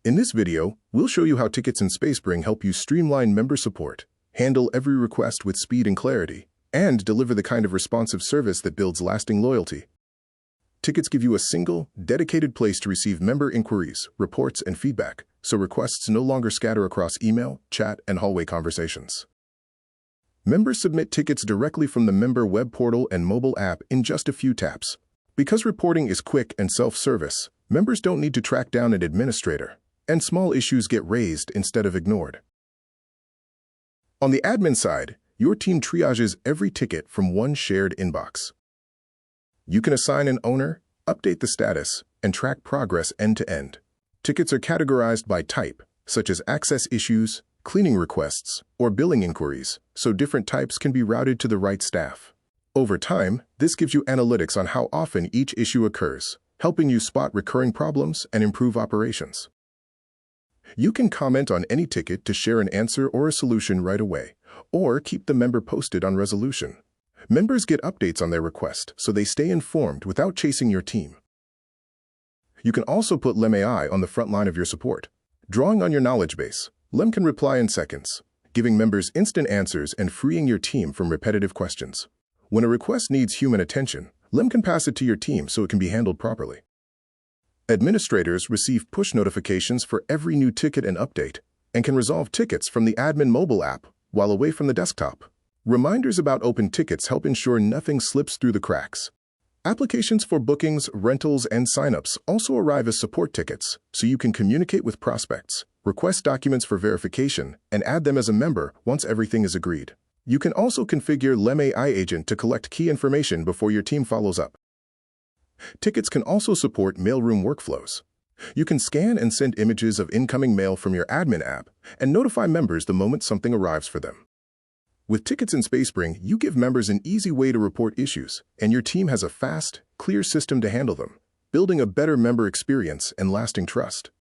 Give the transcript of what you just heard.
In this video, we'll show you how tickets in Spacebring help you streamline member support, handle every request with speed and clarity, and deliver the kind of responsive service that builds lasting loyalty. Tickets give you a single, dedicated place to receive member inquiries, reports, and feedback, so requests no longer scatter across email, chat, and hallway conversations. Members submit tickets directly from the member web portal and mobile app in just a few taps. Because reporting is quick and self-service, members don't need to track down an administrator, and small issues get raised instead of ignored. On the admin side, your team triages every ticket from one shared inbox. You can assign an owner, update the status, and track progress end-to-end. Tickets are categorized by type, such as access issues, cleaning requests, or billing inquiries, so different types can be routed to the right staff. Over time, this gives you analytics on how often each issue occurs, helping you spot recurring problems and improve operations. You can comment on any ticket to share an answer or a solution right away, or keep the member posted on resolution. Members get updates on their request, so they stay informed without chasing your team. You can also put Lem AI on the front line of your support. Drawing on your knowledge base, Lem can reply in seconds, giving members instant answers and freeing your team from repetitive questions. When a request needs human attention, Lem can pass it to your team so it can be handled properly. Administrators receive push notifications for every new ticket and update, and can resolve tickets from the admin mobile app while away from the desktop. Reminders about open tickets help ensure nothing slips through the cracks. Applications for bookings, rentals, and signups also arrive as support tickets, so you can communicate with prospects, request documents for verification, and add them as a member once everything is agreed. You can also configure Lem AI agent to collect key information before your team follows up. Tickets can also support mailroom workflows. You can scan and send images of incoming mail from your admin app and notify members the moment something arrives for them. With tickets in Spacebring, you give members an easy way to report issues, and your team has a fast, clear system to handle them, building a better member experience and lasting trust.